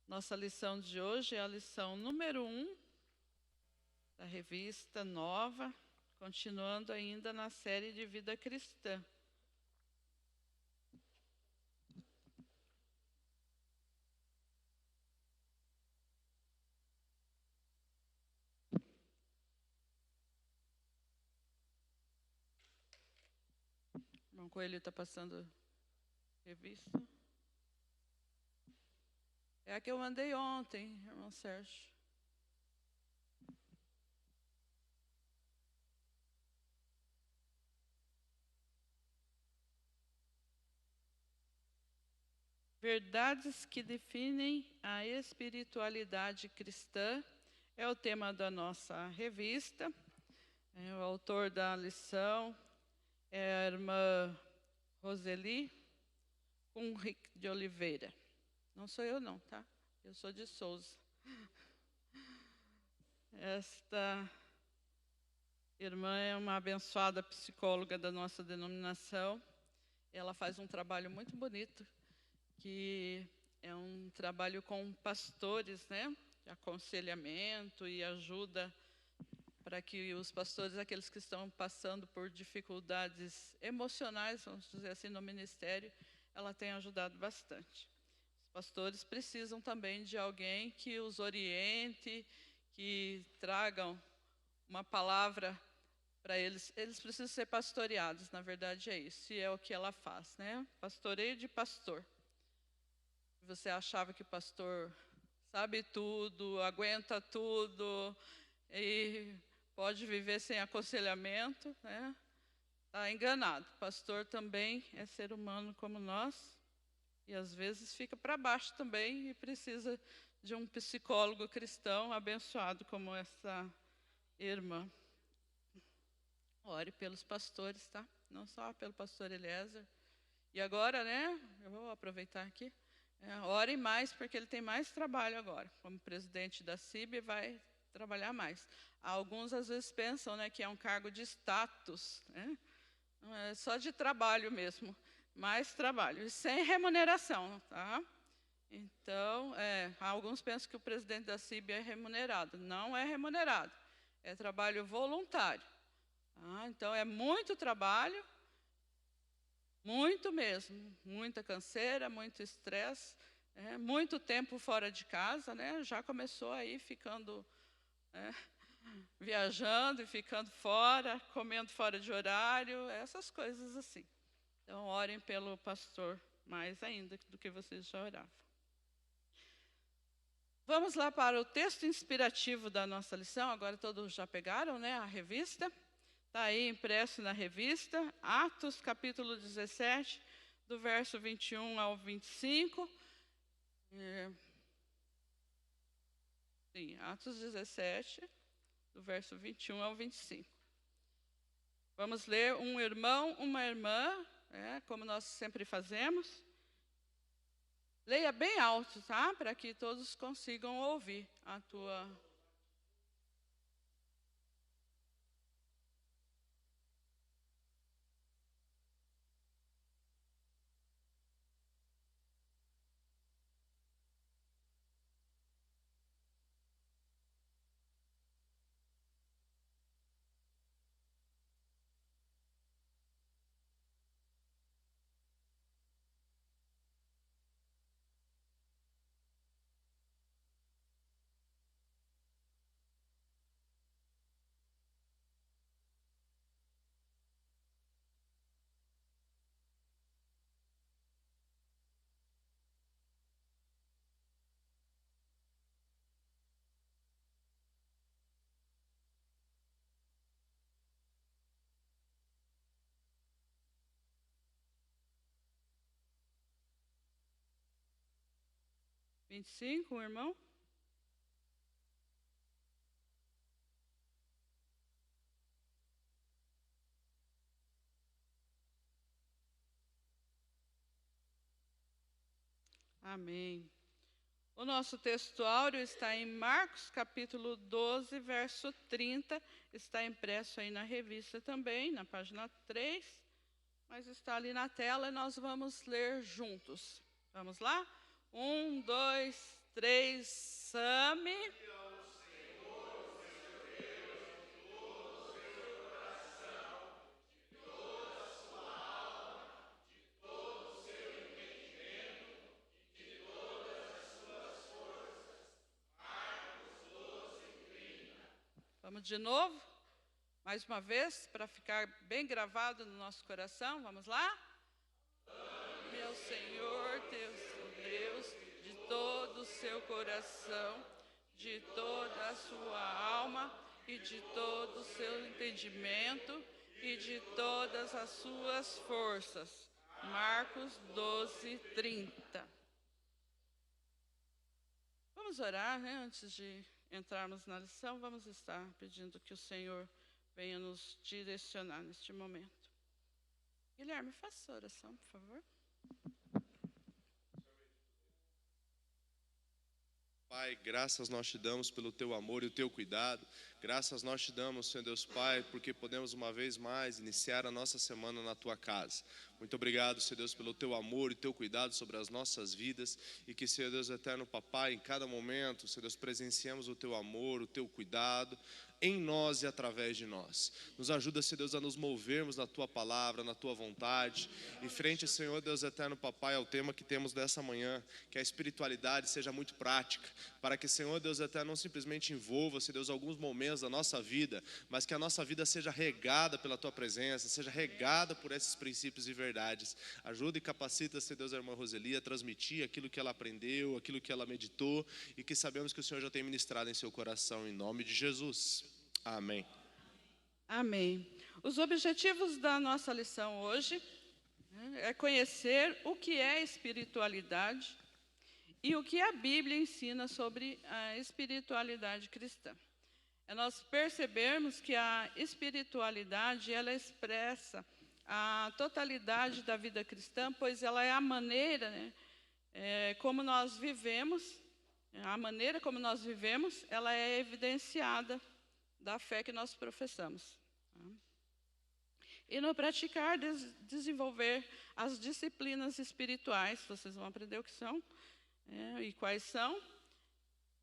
Nossa lição de hoje é a lição número 1 da revista Nova, continuando ainda na série de vida cristã. O irmão Coelho está passando revista. É a que eu mandei ontem, irmão Sérgio. Verdades que definem a espiritualidade cristã é o tema da nossa revista. O autor da lição é a irmã Roseli Cunric de Oliveira. Não sou eu não, tá? Eu sou de Souza. Esta irmã é uma abençoada psicóloga da nossa denominação. Ela faz um trabalho muito bonito, que é um trabalho com pastores, né? De aconselhamento e ajuda para que os pastores, aqueles que estão passando por dificuldades emocionais, vamos dizer assim, no ministério, ela tem ajudado bastante. Os pastores precisam também de alguém que os oriente, que tragam uma palavra para eles. Eles precisam ser pastoreados, na verdade é isso, e é o que ela faz, né? Pastoreio de pastor. Você achava que o pastor sabe tudo, aguenta tudo e pode viver sem aconselhamento, né? Está enganado. Pastor também é ser humano como nós e às vezes fica para baixo também e precisa de um psicólogo cristão abençoado como essa irmã. Ore pelos pastores, tá? Não só pelo pastor Eliezer. E agora, né? Eu vou aproveitar aqui. Ore mais, porque ele tem mais trabalho agora. Como presidente da CIB, vai trabalhar mais. Alguns, às vezes, pensam, né, que é um cargo de status, né? Não é só de trabalho mesmo. Mais trabalho. E sem remuneração, tá? Então, alguns pensam que o presidente da CIB é remunerado. Não é remunerado. É trabalho voluntário. Então, é muito trabalho. Muito mesmo, muita canseira, muito estresse, muito tempo fora de casa, né? Já começou aí ficando, viajando e ficando fora, comendo fora de horário, essas coisas assim. Então, orem pelo pastor mais ainda do que vocês já oravam. Vamos lá para o texto inspirativo da nossa lição. Agora todos já pegaram, né, a revista? Está aí impresso na revista, Atos capítulo 17, do verso 21 ao 25. Sim, Atos 17, do verso 21 ao 25. Vamos ler um irmão, uma irmã, como nós sempre fazemos. Leia bem alto, tá? Para que todos consigam ouvir a tua... 25, irmão? Amém. O nosso texto áureo está em Marcos, capítulo 12, verso 30. Está impresso aí na revista também, na página 3. Mas está ali na tela e nós vamos ler juntos. Vamos lá? 1, 2, 3, Sami. Vamos de novo? Mais uma vez, para ficar bem gravado no nosso coração. Vamos lá? Meu Senhor, teu Deus, de todo o seu coração, de toda a sua alma e de todo o seu entendimento e de todas as suas forças. Marcos 12, 30. Vamos orar, né? Antes de entrarmos na lição, vamos estar pedindo que o Senhor venha nos direcionar neste momento. Guilherme, faça a oração, por favor. Pai, graças nós te damos pelo teu amor e o teu cuidado. Graças nós te damos, Senhor Deus Pai, porque podemos uma vez mais iniciar a nossa semana na tua casa. Muito obrigado, Senhor Deus, pelo teu amor e teu cuidado sobre as nossas vidas. E que, Senhor Deus eterno, Papai, em cada momento, Senhor Deus, presenciemos o teu amor, o teu cuidado em nós e através de nós. Nos ajuda, Senhor Deus, a nos movermos na tua palavra, na tua vontade. E frente, Senhor Deus eterno, Papai, ao tema que temos dessa manhã, que a espiritualidade seja muito prática, para que, Senhor Deus eterno, não simplesmente envolva, Senhor Deus, alguns momentos da nossa vida, mas que a nossa vida seja regada pela tua presença, seja regada por esses princípios e verdades. Ajuda e capacita, Senhor Deus, a irmã Roseli a transmitir aquilo que ela aprendeu, aquilo que ela meditou, e que sabemos que o Senhor já tem ministrado em seu coração, em nome de Jesus. Amém. Amém. Os objetivos da nossa lição hoje, né, é conhecer o que é espiritualidade e o que a Bíblia ensina sobre a espiritualidade cristã. É nós percebermos que a espiritualidade, ela expressa a totalidade da vida cristã, pois ela é a maneira, né, como nós vivemos, a maneira como nós vivemos, ela é evidenciada da fé que nós professamos. E no praticar, desenvolver as disciplinas espirituais, vocês vão aprender o que são e quais são.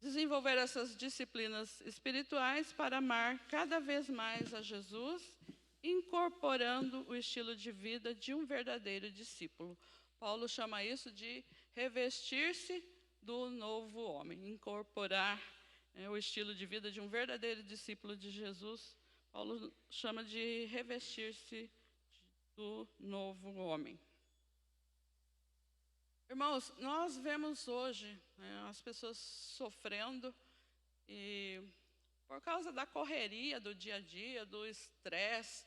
Desenvolver essas disciplinas espirituais para amar cada vez mais a Jesus, incorporando o estilo de vida de um verdadeiro discípulo. Paulo chama isso de revestir-se do novo homem, incorporar o estilo de vida de um verdadeiro discípulo de Jesus. Paulo chama de revestir-se do novo homem. Irmãos, nós vemos hoje as pessoas sofrendo e por causa da correria do dia a dia, do estresse,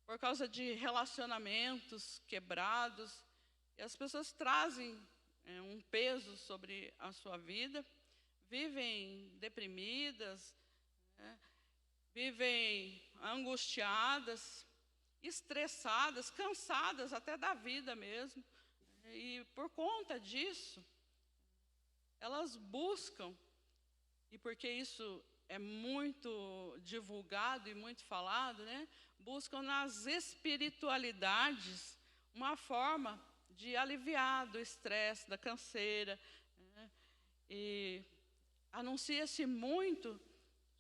por causa de relacionamentos quebrados, e as pessoas trazem um peso sobre a sua vida, vivem deprimidas, vivem angustiadas, estressadas, cansadas até da vida mesmo. E por conta disso, elas buscam, e porque isso é muito divulgado e muito falado, né, buscam nas espiritualidades uma forma de aliviar do estresse, da canseira. E anuncia-se muito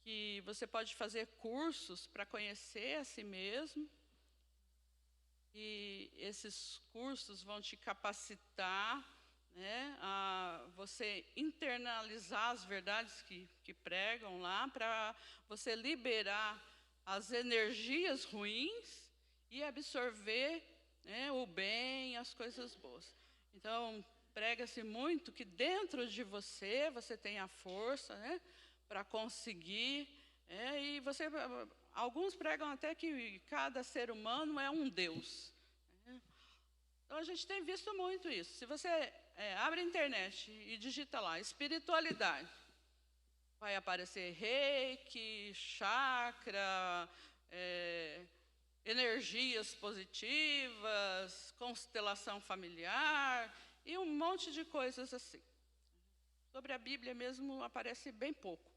que você pode fazer cursos para conhecer a si mesmo, e esses cursos vão te capacitar, né, a você internalizar as verdades que pregam lá, para você liberar as energias ruins e absorver, né, o bem, as coisas boas. Então, prega-se muito que dentro de você tem a força, né, para conseguir, e você, alguns pregam até que cada ser humano é um Deus. Então a gente tem visto muito isso. Se você abre a internet e digita lá espiritualidade, vai aparecer reiki, chakra, energias positivas, constelação familiar e um monte de coisas assim. Sobre a Bíblia mesmo aparece bem pouco.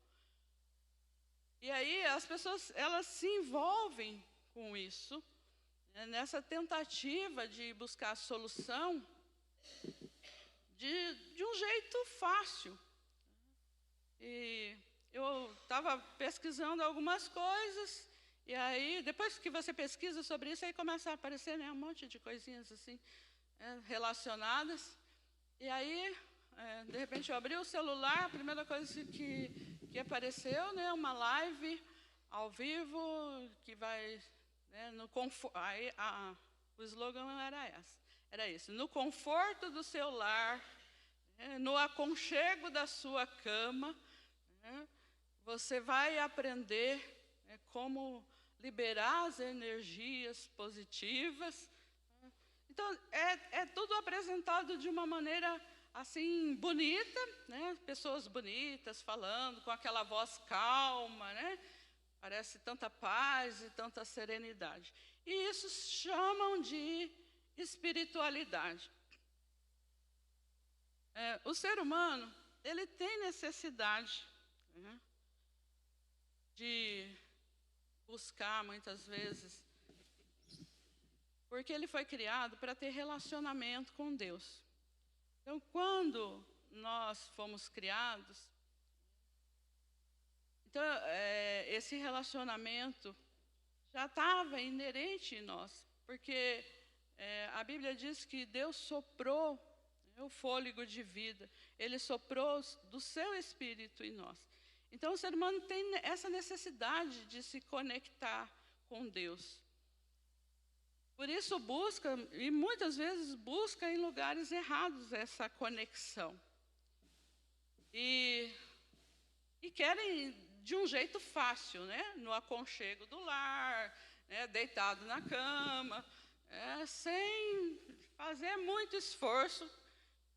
E aí as pessoas, elas se envolvem com isso, nessa tentativa de buscar a solução jeito fácil. E eu estava pesquisando algumas coisas, e aí, depois que você pesquisa sobre isso, aí começa a aparecer, né, um monte de coisinhas assim, relacionadas. E aí, de repente, eu abri o celular, a primeira coisa que apareceu, né, uma live ao vivo, que vai, né, o slogan era esse, no conforto do seu lar, no aconchego da sua cama, né, você vai aprender como liberar as energias positivas. Então, é tudo apresentado de uma maneira assim bonita, né? Pessoas bonitas falando com aquela voz calma, né? Parece tanta paz e tanta serenidade. E isso chamam de espiritualidade. O ser humano, ele tem necessidade, né, de buscar, muitas vezes, porque ele foi criado para ter relacionamento com Deus. Então, quando nós fomos criados, então, esse relacionamento já estava inerente em nós, porque a Bíblia diz que Deus soprou o fôlego de vida, Ele soprou do seu Espírito em nós. Então, o ser humano tem essa necessidade de se conectar com Deus. Por isso busca, e muitas vezes busca em lugares errados essa conexão. E querem de um jeito fácil, né? No aconchego do lar, né? Deitado na cama, sem fazer muito esforço.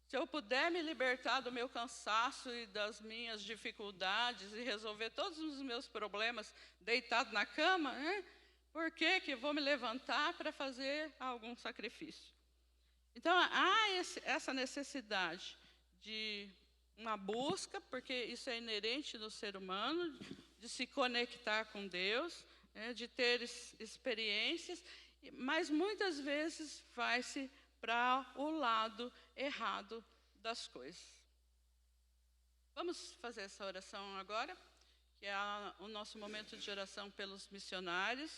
Se eu puder me libertar do meu cansaço e das minhas dificuldades e resolver todos os meus problemas deitado na cama, né? Por que eu vou me levantar para fazer algum sacrifício? Então, há essa necessidade de uma busca, porque isso é inerente no ser humano, de se conectar com Deus, né? De ter experiências, mas muitas vezes vai-se para o lado errado das coisas. Vamos fazer essa oração agora, que é o nosso momento de oração pelos missionários,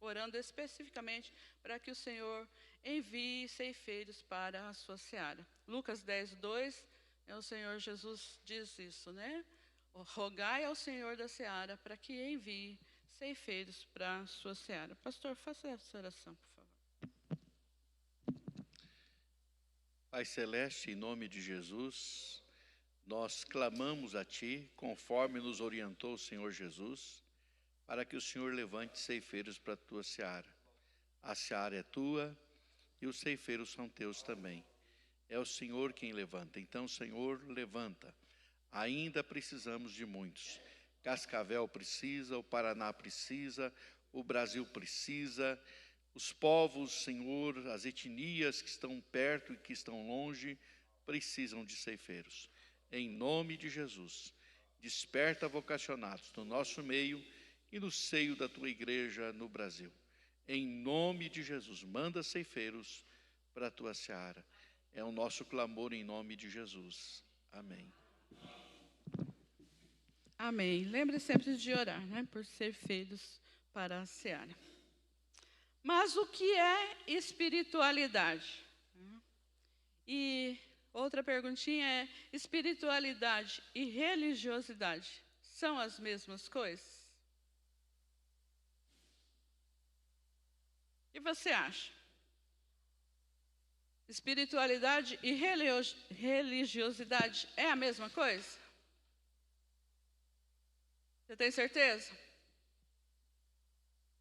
orando especificamente para que o Senhor envie ceifeiros para a sua seara. Lucas 10:2, o Senhor Jesus diz isso, né? Rogai ao Senhor da seara para que envie ceifeiros para a sua seara. Pastor, faça essa oração, por favor. Pai Celeste, em nome de Jesus, nós clamamos a Ti, conforme nos orientou o Senhor Jesus, para que o Senhor levante ceifeiros para a Tua seara. A seara é Tua e os ceifeiros são Teus também. É o Senhor quem levanta. Então, Senhor, levanta. Ainda precisamos de muitos. Cascavel precisa, o Paraná precisa, o Brasil precisa. Os povos, Senhor, as etnias que estão perto e que estão longe, precisam de ceifeiros. Em nome de Jesus, desperta vocacionados no nosso meio e no seio da Tua igreja no Brasil. Em nome de Jesus, manda ceifeiros para a Tua seara. É o nosso clamor em nome de Jesus. Amém. Amém. Lembre sempre de orar, né, por ceifeiros para a seara. Mas o que é espiritualidade? E outra perguntinha é: espiritualidade e religiosidade são as mesmas coisas? O que você acha? Espiritualidade e religiosidade é a mesma coisa? Você tem certeza?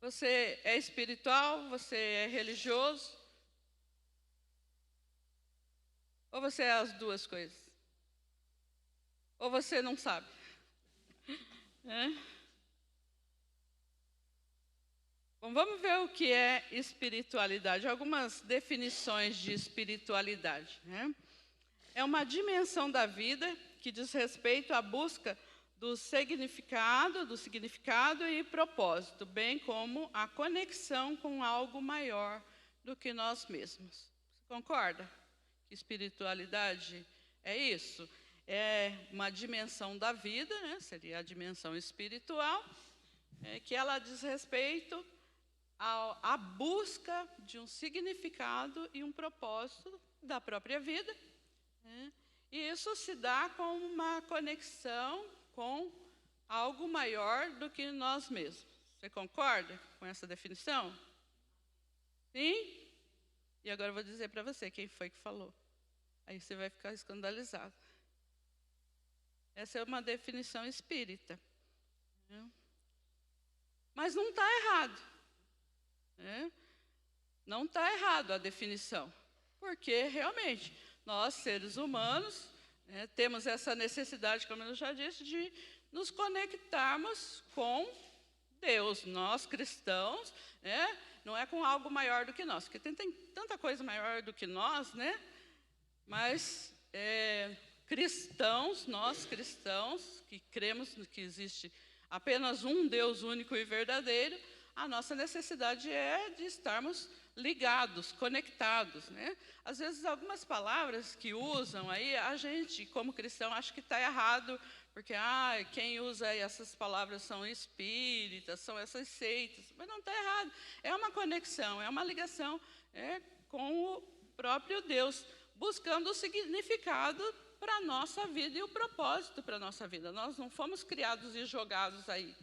Você é espiritual? Você é religioso? Ou você é as duas coisas? Ou você não sabe? Bom, vamos ver o que é espiritualidade. Algumas definições de espiritualidade, né? É uma dimensão da vida que diz respeito à busca do significado e propósito, bem como a conexão com algo maior do que nós mesmos. Você concorda que espiritualidade É isso. É uma dimensão da vida, né? Seria a dimensão espiritual, que ela diz respeito à busca de um significado e um propósito da própria vida, né? E isso se dá com uma conexão com algo maior do que nós mesmos. Você concorda com essa definição? Sim? E agora eu vou dizer para você quem foi que falou. Aí você vai ficar escandalizado. Essa é uma definição espírita, né? Mas não está errado, né? Não está errado a definição, porque realmente nós, seres humanos, né, temos essa necessidade, como eu já disse, de nos conectarmos com Deus. Nós, cristãos, né, não é com algo maior do que nós, porque tem tanta coisa maior do que nós, né? Mas cristãos, nós cristãos, que cremos que existe apenas um Deus único e verdadeiro, a nossa necessidade é de estarmos ligados, conectados, né? Às vezes, algumas palavras que usam aí, a gente, como cristão, acha que está errado, porque quem usa essas palavras são espíritas, são essas seitas, mas não está errado. É uma conexão, é uma ligação com o próprio Deus, buscando o significado para a nossa vida e o propósito para a nossa vida. Nós não fomos criados e jogados aí,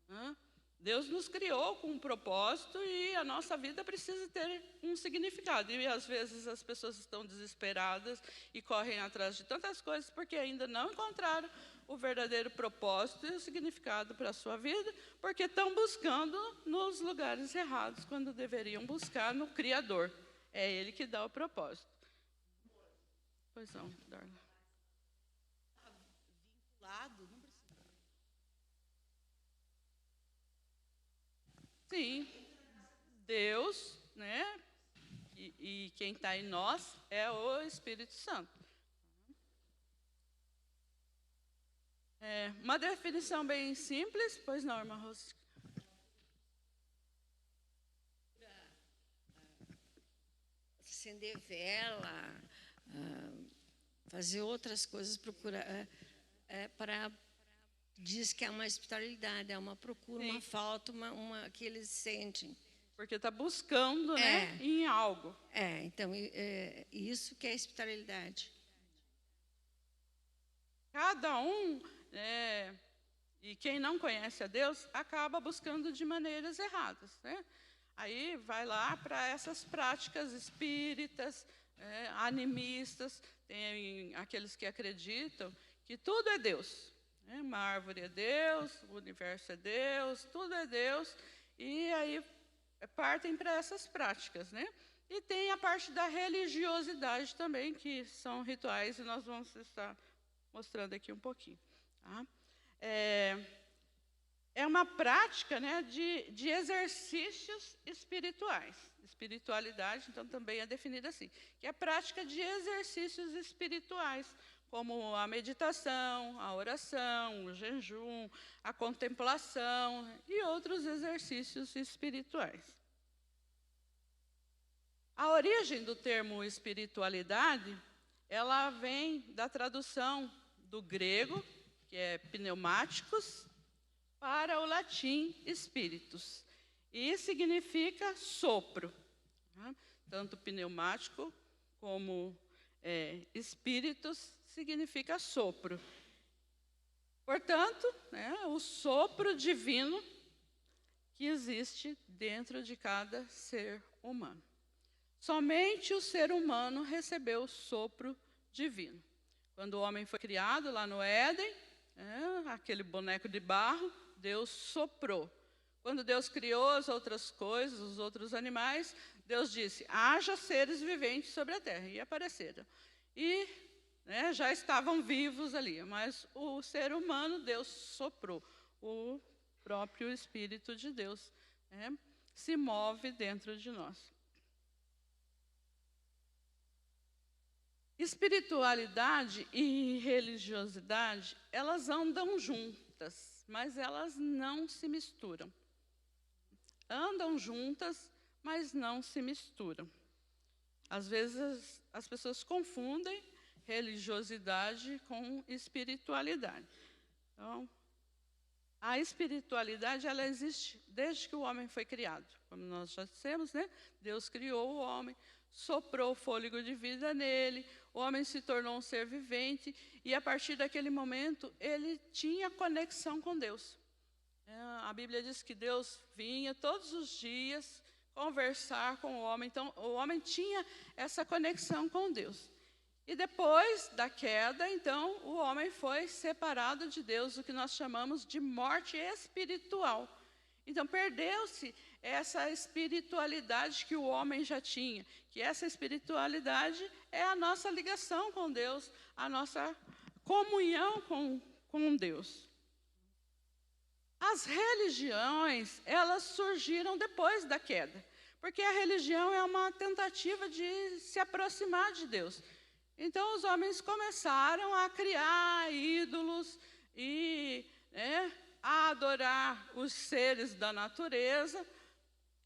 né? Deus nos criou com um propósito e a nossa vida precisa ter um significado. E às vezes as pessoas estão desesperadas e correm atrás de tantas coisas porque ainda não encontraram o verdadeiro propósito e o significado para a sua vida, porque estão buscando nos lugares errados, quando deveriam buscar no Criador. É Ele que dá o propósito. Pois não, Darla. Vinculado, não precisa. Sim, Deus, né? E quem está em nós é o Espírito Santo. Uma definição bem simples, pois não, irmã Rose? Acender vela, fazer outras coisas, procurar, para diz que é uma espiritualidade, é uma procura, Sim. uma falta, uma que eles sentem. Porque está buscando, né, em algo. Então, isso que é espiritualidade. Cada um, e quem não conhece a Deus, acaba buscando de maneiras erradas, né? Aí vai lá para essas práticas espíritas, animistas, tem aqueles que acreditam que tudo é Deus. Uma árvore é Deus, o universo é Deus, tudo é Deus, e aí partem para essas práticas, né? E tem a parte da religiosidade também, que são rituais, e nós vamos estar mostrando aqui um pouquinho. Tá? É uma prática, né, de exercícios espirituais. Espiritualidade, então, também é definida assim, que é a prática de exercícios espirituais, como a meditação, a oração, o jejum, a contemplação e outros exercícios espirituais. A origem do termo espiritualidade, ela vem da tradução do grego, que é pneumáticos, para o latim espíritus, e significa sopro. Tá? Tanto pneumático como espíritus significa sopro. Portanto, o sopro divino que existe dentro de cada ser humano. Somente o ser humano recebeu o sopro divino. Quando o homem foi criado lá no Éden, aquele boneco de barro, Deus soprou. Quando Deus criou as outras coisas, os outros animais, Deus disse, haja seres viventes sobre a terra. E apareceram. E já estavam vivos ali, mas o ser humano, Deus soprou. O próprio Espírito de Deus se move dentro de nós. Espiritualidade e religiosidade, elas andam juntas, mas elas não se misturam. Andam juntas, mas não se misturam. Às vezes as pessoas confundem religiosidade com espiritualidade. Então, a espiritualidade, ela existe desde que o homem foi criado. Como nós já dissemos, né? Deus criou o homem, soprou o fôlego de vida nele, o homem se tornou um ser vivente, e a partir daquele momento, ele tinha conexão com Deus. A Bíblia diz que Deus vinha todos os dias conversar com o homem. Então, o homem tinha essa conexão com Deus. E depois da queda, então, o homem foi separado de Deus, o que nós chamamos de morte espiritual. Então, perdeu-se essa espiritualidade que o homem já tinha, que essa espiritualidade é a nossa ligação com Deus, a nossa comunhão com Deus. As religiões, elas surgiram depois da queda, porque a religião é uma tentativa de se aproximar de Deus. Então, os homens começaram a criar ídolos e a adorar os seres da natureza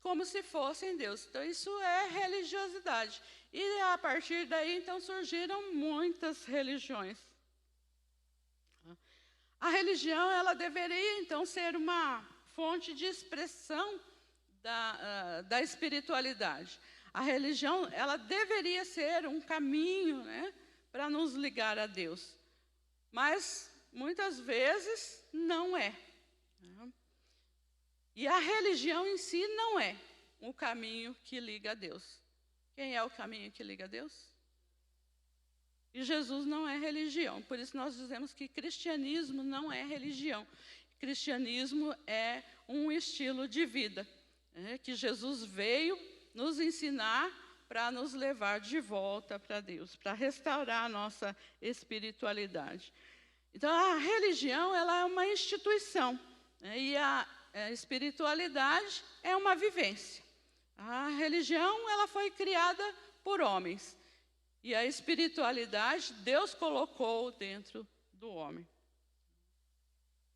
como se fossem Deus. Então, isso é religiosidade. E, a partir daí, então, surgiram muitas religiões. A religião, ela deveria, então, ser uma fonte de expressão da espiritualidade. A religião, ela deveria ser um caminho, né, para nos ligar a Deus. Mas, muitas vezes, não é. E a religião em si não é o caminho que liga a Deus. Quem é o caminho que liga a Deus? E Jesus não é religião. Por isso nós dizemos que cristianismo não é religião. Cristianismo é um estilo de vida, que Jesus veio nos ensinar para nos levar de volta para Deus, para restaurar a nossa espiritualidade. Então, a religião, ela é uma instituição, e a espiritualidade é uma vivência. A religião, ela foi criada por homens, e a espiritualidade, Deus colocou dentro do homem.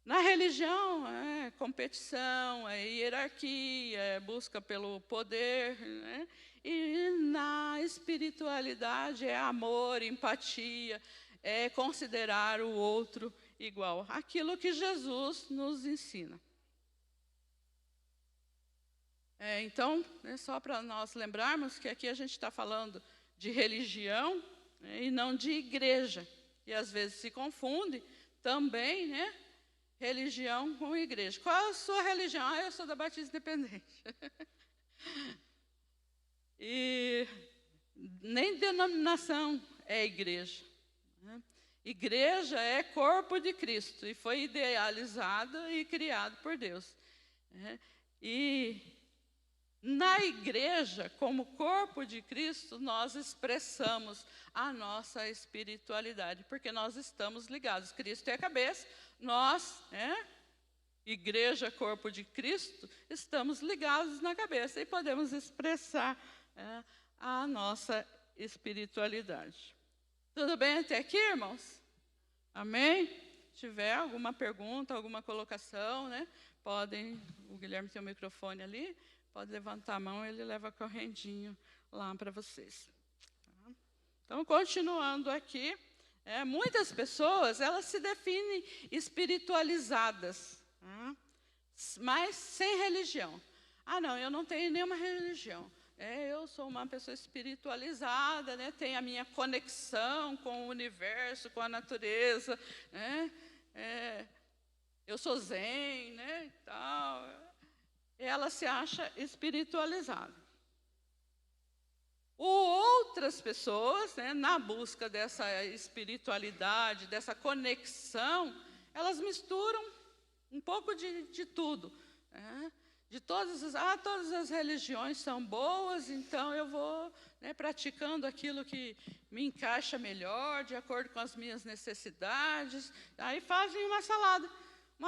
Na religião, é competição, é hierarquia, é busca pelo poder, né? E na espiritualidade é amor, empatia, é considerar o outro igual. Aquilo que Jesus nos ensina. Então, só para nós lembrarmos que aqui a gente está falando de religião, e não de igreja. E às vezes se confunde também, né? Religião com igreja. Qual é a sua religião? Eu sou da Batista Independente. E nem denominação é igreja. Igreja é corpo de Cristo e foi idealizada e criado por Deus. E na igreja, como corpo de Cristo, nós expressamos a nossa espiritualidade, porque nós estamos ligados. Cristo é a cabeça, nós, igreja, corpo de Cristo, estamos ligados na cabeça e podemos expressar a nossa espiritualidade. Tudo bem até aqui, irmãos? Amém? Se tiver alguma pergunta, alguma colocação, podem, o Guilherme tem o microfone ali, pode levantar a mão, ele leva correndinho lá para vocês. Então, continuando aqui, muitas pessoas, elas se definem espiritualizadas, mas sem religião. Ah, não, eu não tenho nenhuma religião. Eu sou uma pessoa espiritualizada, tenho a minha conexão com o universo, com a natureza, eu sou zen, e tal. Ela se acha espiritualizada. Outras pessoas, na busca dessa espiritualidade, dessa conexão, elas misturam um pouco de tudo. De todas as religiões são boas, então eu vou praticando aquilo que me encaixa melhor, de acordo com as minhas necessidades. Aí fazem uma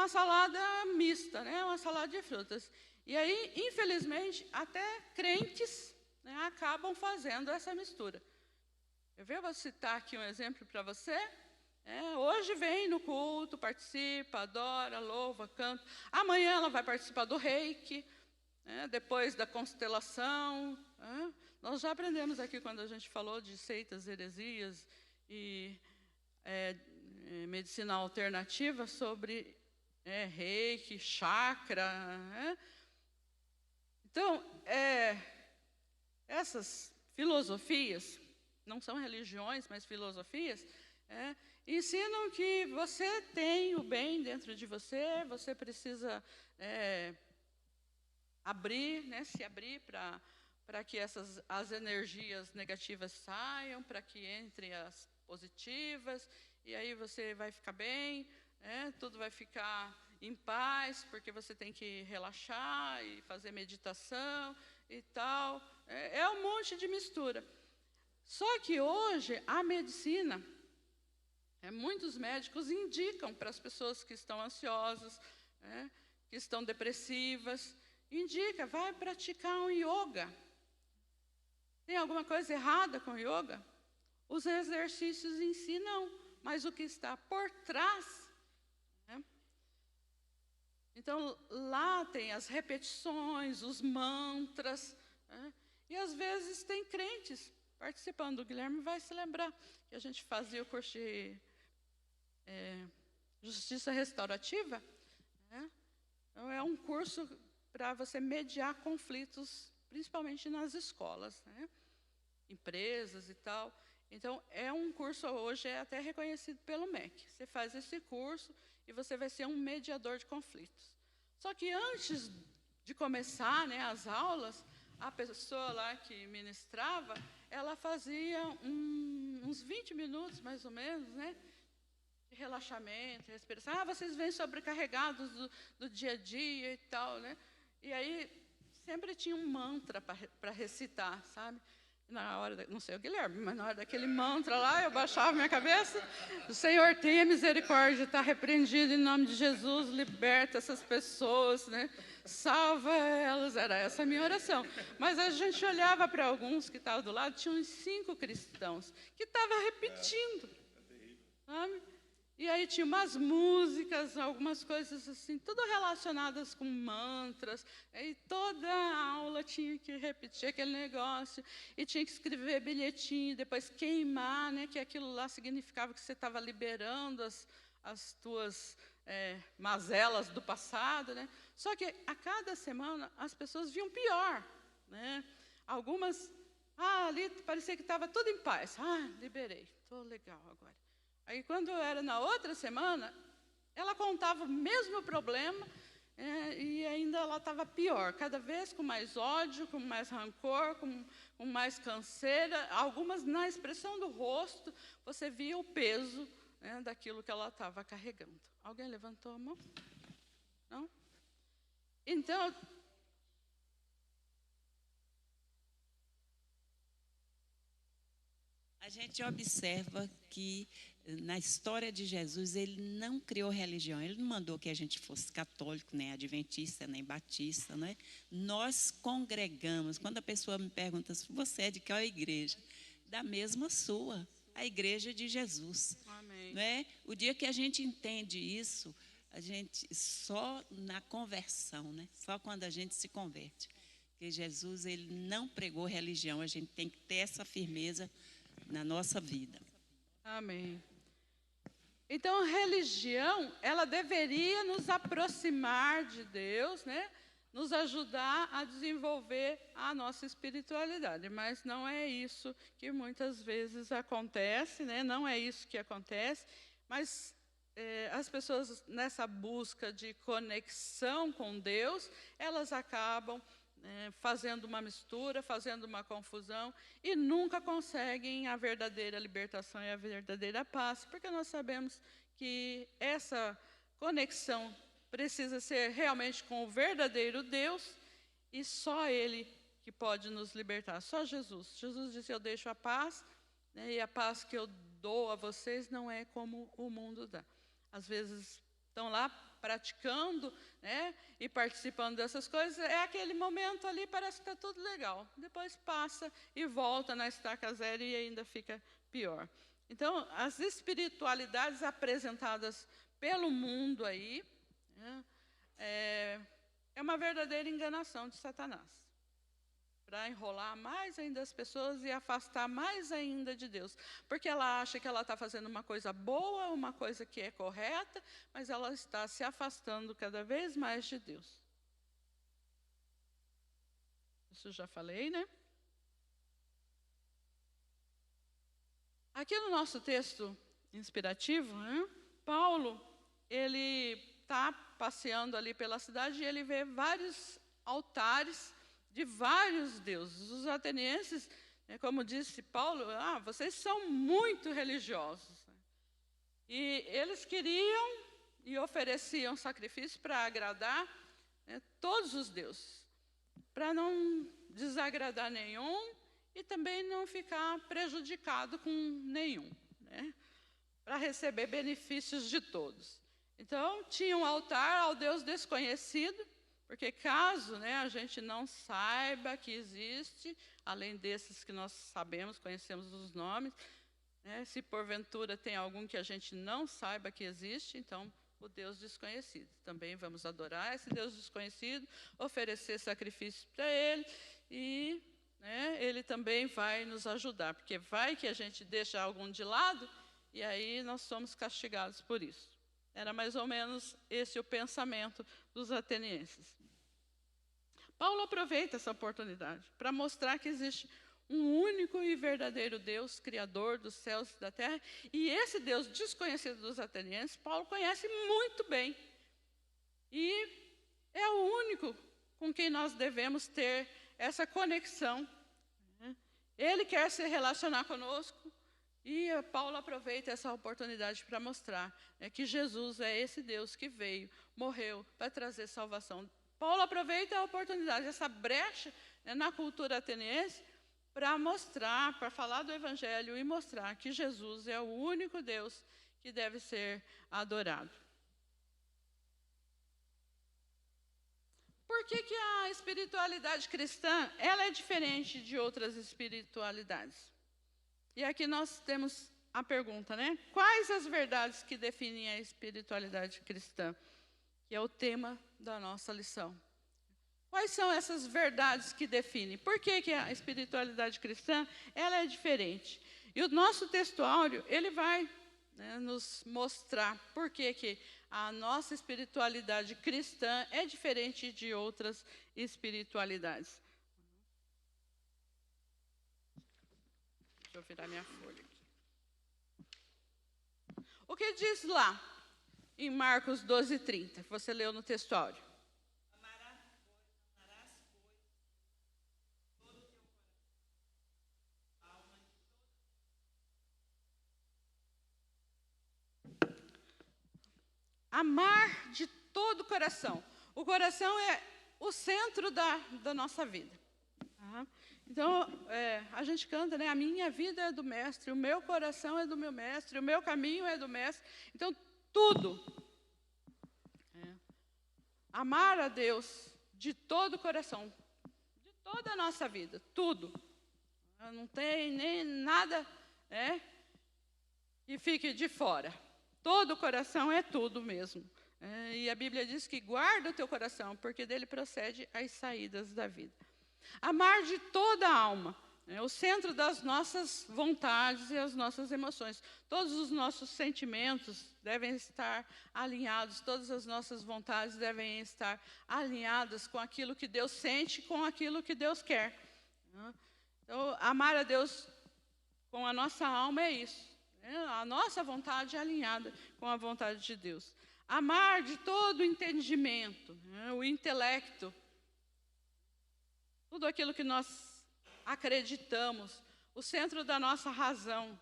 salada mista, uma salada de frutas. E aí, infelizmente, até crentes acabam fazendo essa mistura. Eu vou citar aqui um exemplo para você. Hoje vem no culto, participa, adora, louva, canta. Amanhã ela vai participar do reiki, depois da constelação. Nós já aprendemos aqui quando a gente falou de seitas, heresias e medicina alternativa sobre reiki, chakra. Então, essas filosofias, não são religiões, mas filosofias, ensinam que você tem o bem dentro de você, você precisa abrir, se abrir para que as energias negativas saiam, para que entrem as positivas, e aí você vai ficar bem, tudo vai ficar em paz, porque você tem que relaxar e fazer meditação e tal. É um monte de mistura. Só que hoje a medicina, muitos médicos indicam para as pessoas que estão ansiosas, que estão depressivas, indica, vai praticar um yoga. Tem alguma coisa errada com o yoga? Os exercícios em si não, mas o que está por trás. Então, lá tem as repetições, os mantras, e às vezes tem crentes participando. O Guilherme vai se lembrar que a gente fazia o curso de Justiça Restaurativa. Então, é um curso para você mediar conflitos, principalmente nas escolas, empresas e tal. Então, é um curso, hoje é até reconhecido pelo MEC. Você faz esse curso e você vai ser um mediador de conflitos. Só que antes de começar as aulas, a pessoa lá que ministrava, ela fazia uns 20 minutos, mais ou menos, de relaxamento, respiração. Vocês vêm sobrecarregados do dia a dia e tal, E aí, sempre tinha um mantra para recitar, sabe? Na hora, não sei o Guilherme, mas na hora daquele mantra lá, eu baixava minha cabeça. O Senhor tenha misericórdia, está repreendido em nome de Jesus, liberta essas pessoas, salva elas. Era essa a minha oração. Mas a gente olhava para alguns que estavam do lado, tinha uns 5 cristãos que estavam repetindo, sabe? E aí tinha umas músicas, algumas coisas assim, tudo relacionadas com mantras. E toda a aula tinha que repetir aquele negócio. E tinha que escrever bilhetinho, depois queimar, que aquilo lá significava que você estava liberando as tuas mazelas do passado. Só que a cada semana as pessoas viam pior. Algumas, ali parecia que estava tudo em paz. Liberei, estou legal agora. Aí, quando era na outra semana, ela contava o mesmo problema e ainda ela estava pior, cada vez com mais ódio, com mais rancor, com mais canseira. Algumas, na expressão do rosto, você via o peso daquilo que ela estava carregando. Alguém levantou a mão? Não? Então, a gente observa que na história de Jesus, ele não criou religião, ele não mandou que a gente fosse católico, nem adventista, nem batista, Nós congregamos. Quando a pessoa me pergunta se você é de qual igreja, da mesma sua, a igreja de Jesus. Amém. O dia que a gente entende isso, a gente só na conversão, Só quando a gente se converte. Porque Jesus, ele não pregou religião, a gente tem que ter essa firmeza na nossa vida. Amém. Então, a religião, ela deveria nos aproximar de Deus, nos ajudar a desenvolver a nossa espiritualidade. Mas não é isso que muitas vezes acontece, não é isso que acontece. Mas as pessoas, nessa busca de conexão com Deus, elas acabam fazendo uma mistura, fazendo uma confusão, e nunca conseguem a verdadeira libertação e a verdadeira paz, porque nós sabemos que essa conexão precisa ser realmente com o verdadeiro Deus, e só Ele que pode nos libertar, só Jesus. Jesus disse: eu deixo a paz, e a paz que eu dou a vocês não é como o mundo dá. Às vezes estão lá praticando, e participando dessas coisas, é aquele momento ali, parece que está tudo legal. Depois passa e volta na estaca zero e ainda fica pior. Então, as espiritualidades apresentadas pelo mundo aí, é uma verdadeira enganação de Satanás. para enrolar mais ainda as pessoas e afastar mais ainda de Deus. Porque ela acha que ela está fazendo uma coisa boa, uma coisa que é correta, mas ela está se afastando cada vez mais de Deus. Isso já falei, né? Aqui no nosso texto inspirativo, né, Paulo, ele está passeando ali pela cidade e ele vê vários altares de vários deuses. Os atenienses, como disse Paulo, vocês são muito religiosos. E eles queriam e ofereciam sacrifício para agradar todos os deuses, para não desagradar nenhum e também não ficar prejudicado com nenhum, né, para receber benefícios de todos. Então, tinha um altar ao Deus desconhecido, porque caso a gente não saiba que existe, além desses que nós sabemos, conhecemos os nomes, se porventura tem algum que a gente não saiba que existe, então, o Deus desconhecido. Também vamos adorar esse Deus desconhecido, oferecer sacrifício para Ele, e Ele também vai nos ajudar, porque vai que a gente deixa algum de lado, e aí nós somos castigados por isso. Era mais ou menos esse o pensamento dos atenienses. Paulo aproveita essa oportunidade para mostrar que existe um único e verdadeiro Deus, Criador dos céus e da terra, e esse Deus desconhecido dos atenienses, Paulo conhece muito bem. E é o único com quem nós devemos ter essa conexão. Ele quer se relacionar conosco, e Paulo aproveita essa oportunidade para mostrar que Jesus é esse Deus que veio, morreu para trazer salvação. Paulo aproveita a oportunidade, essa brecha na cultura ateniense, para mostrar, para falar do Evangelho e mostrar que Jesus é o único Deus que deve ser adorado. Por que a espiritualidade cristã ela é diferente de outras espiritualidades? E aqui nós temos a pergunta, né? Quais as verdades que definem a espiritualidade cristã? Que é o tema da nossa lição. Quais são essas verdades que definem? Por que a espiritualidade cristã ela é diferente? E o nosso textuário, ele vai nos mostrar por que a nossa espiritualidade cristã é diferente de outras espiritualidades. Deixa eu virar minha folha aqui. O que diz lá em Marcos 12:30, que você leu no textuário? Amar de todo o coração. O coração é o centro da nossa vida. Então, a gente canta, a minha vida é do Mestre, o meu coração é do meu Mestre, o meu caminho é do Mestre. Então, tudo. Amar a Deus de todo o coração, de toda a nossa vida, tudo. Não tem nem nada que fique de fora. Todo o coração é tudo mesmo. E a Bíblia diz que guarda o teu coração, porque dele procede as saídas da vida. Amar de toda a alma, o centro das nossas vontades e as nossas emoções. Todos os nossos sentimentos devem estar alinhados, todas as nossas vontades devem estar alinhadas com aquilo que Deus sente, com aquilo que Deus quer. Então, amar a Deus com a nossa alma é isso. A nossa vontade é alinhada com a vontade de Deus. Amar de todo o entendimento, o intelecto, tudo aquilo que nós acreditamos, o centro da nossa razão.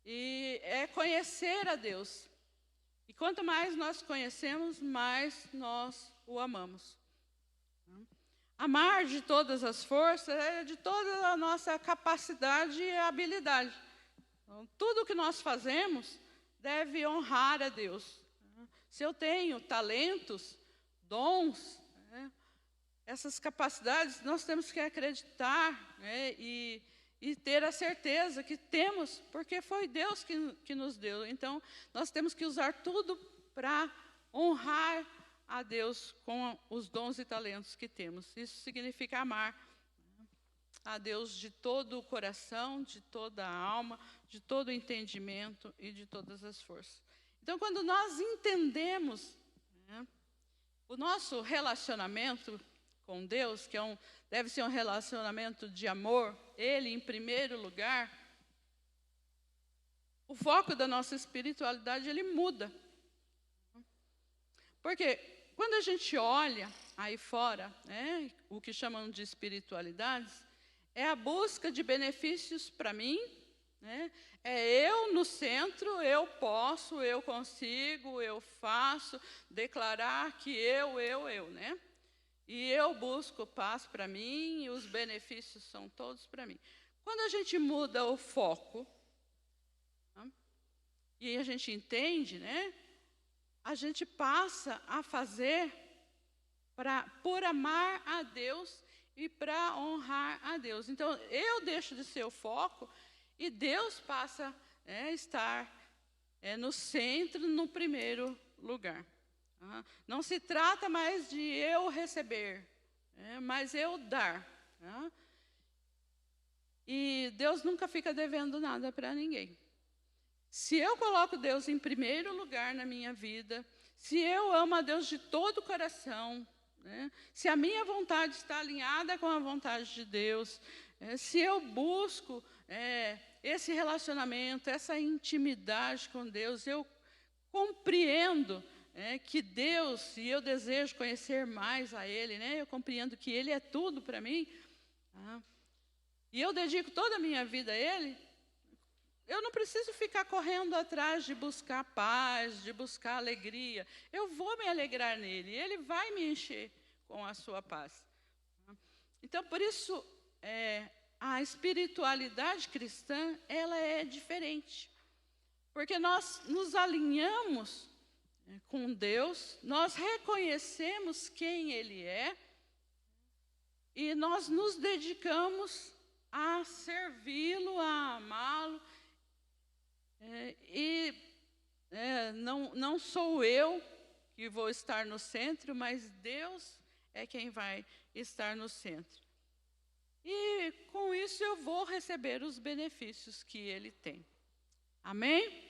E é conhecer a Deus. E quanto mais nós conhecemos, mais nós o amamos. Amar de todas as forças é de toda a nossa capacidade e habilidade. Então, tudo que nós fazemos deve honrar a Deus. Se eu tenho talentos, dons, essas capacidades, nós temos que acreditar e ter a certeza que temos, porque foi Deus que nos deu. Então, nós temos que usar tudo para honrar a Deus com os dons e talentos que temos. Isso significa amar. a Deus de todo o coração, de toda a alma, de todo o entendimento e de todas as forças. Então, quando nós entendemos, né, o nosso relacionamento com Deus, que deve ser um relacionamento de amor, Ele em primeiro lugar, o foco da nossa espiritualidade, ele muda. Porque quando a gente olha aí fora, né, o que chamam de espiritualidades, é a busca de benefícios para mim, né? É eu no centro, eu posso, eu consigo, eu faço, declarar que eu, né? E eu busco paz para mim, e os benefícios são todos para mim. Quando a gente muda o foco, né, e a gente entende, né? A gente passa a fazer por amar a Deus e para honrar a Deus. Então, eu deixo de ser o foco e Deus passa a estar no centro, no primeiro lugar. Não se trata mais de eu receber, mas eu dar. E Deus nunca fica devendo nada para ninguém. Se eu coloco Deus em primeiro lugar na minha vida, se eu amo a Deus de todo o coração, né, se a minha vontade está alinhada com a vontade de Deus, se eu busco esse relacionamento, essa intimidade com Deus, eu compreendo que Deus, e eu desejo conhecer mais a Ele, né, eu compreendo que Ele é tudo para mim, e eu dedico toda a minha vida a Ele, eu não preciso ficar correndo atrás de buscar paz, de buscar alegria. Eu vou me alegrar nele, ele vai me encher com a sua paz. Então, por isso, a espiritualidade cristã, ela é diferente. Porque nós nos alinhamos com Deus, nós reconhecemos quem Ele é, e nós nos dedicamos a servi-lo, a amá-lo. Não sou eu que vou estar no centro, mas Deus é quem vai estar no centro. E com isso eu vou receber os benefícios que Ele tem. Amém?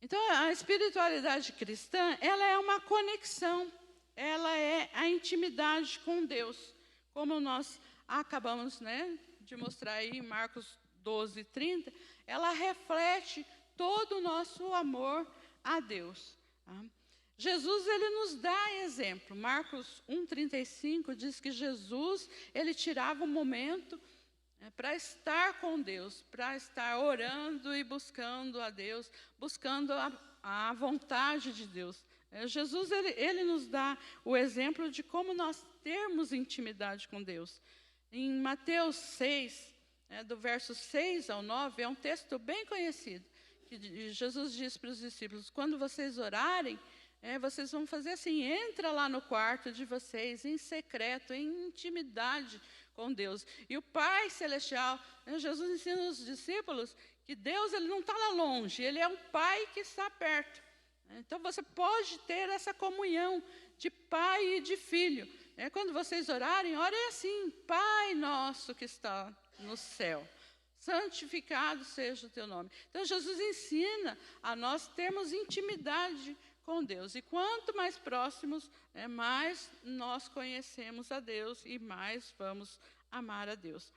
Então, a espiritualidade cristã, ela é uma conexão, ela é a intimidade com Deus, como nós acabamos, né, de mostrar aí em Marcos 12:30, ela reflete todo o nosso amor a Deus. Jesus, ele nos dá exemplo. Marcos 1:35 diz que Jesus, ele tirava um momento para estar com Deus, para estar orando e buscando a Deus, buscando a vontade de Deus. Jesus, ele nos dá o exemplo de como nós termos intimidade com Deus. Em Mateus 6, do verso 6 ao 9, é um texto bem conhecido, que Jesus diz para os discípulos, quando vocês orarem, vocês vão fazer assim, entra lá no quarto de vocês, em secreto, em intimidade com Deus. E o Pai Celestial, Jesus ensina os discípulos que Deus, ele não está lá longe, Ele é um Pai que está perto. Então, você pode ter essa comunhão de pai e de filho. Quando vocês orarem, orem assim, Pai nosso que está no céu, santificado seja o teu nome. Então, Jesus ensina a nós termos intimidade com Deus. E quanto mais próximos, mais nós conhecemos a Deus e mais vamos amar a Deus.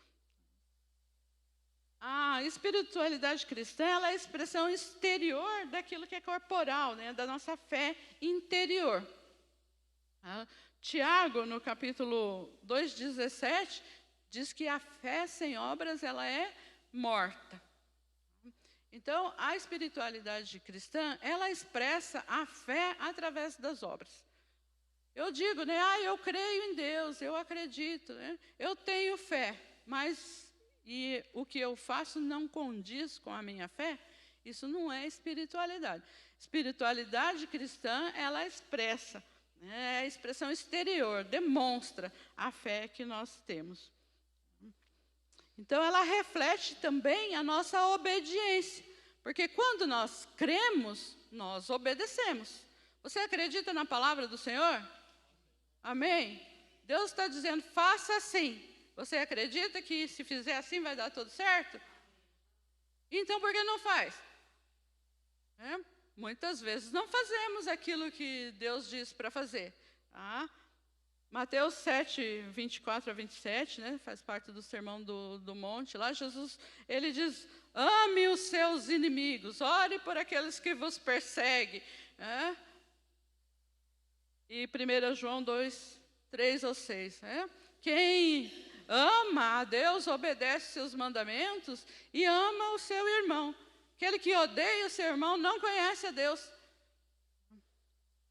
A espiritualidade cristã, ela é a expressão exterior daquilo que é corporal, né, da nossa fé interior. Tiago, no capítulo 2:17, diz que a fé sem obras, ela é morta. Então, a espiritualidade cristã, ela expressa a fé através das obras. Eu digo, né, eu creio em Deus, eu acredito, né, eu tenho fé, mas e o que eu faço não condiz com a minha fé, isso não é espiritualidade. Espiritualidade cristã, ela expressa, é a expressão exterior, demonstra a fé que nós temos. Então, ela reflete também a nossa obediência, porque quando nós cremos, nós obedecemos. Você acredita na palavra do Senhor? Amém? Deus está dizendo, faça assim. Você acredita que se fizer assim vai dar tudo certo? Então, por que não faz? Muitas vezes não fazemos aquilo que Deus diz para fazer. Tá? Mateus 7, 24 a 27, né, faz parte do Sermão do Monte. Lá Jesus, ele diz, ame os seus inimigos, ore por aqueles que vos perseguem. E 1 João 2, 3 ou 6. Quem ama a Deus, obedece seus mandamentos e ama o seu irmão. Aquele que odeia o seu irmão não conhece a Deus.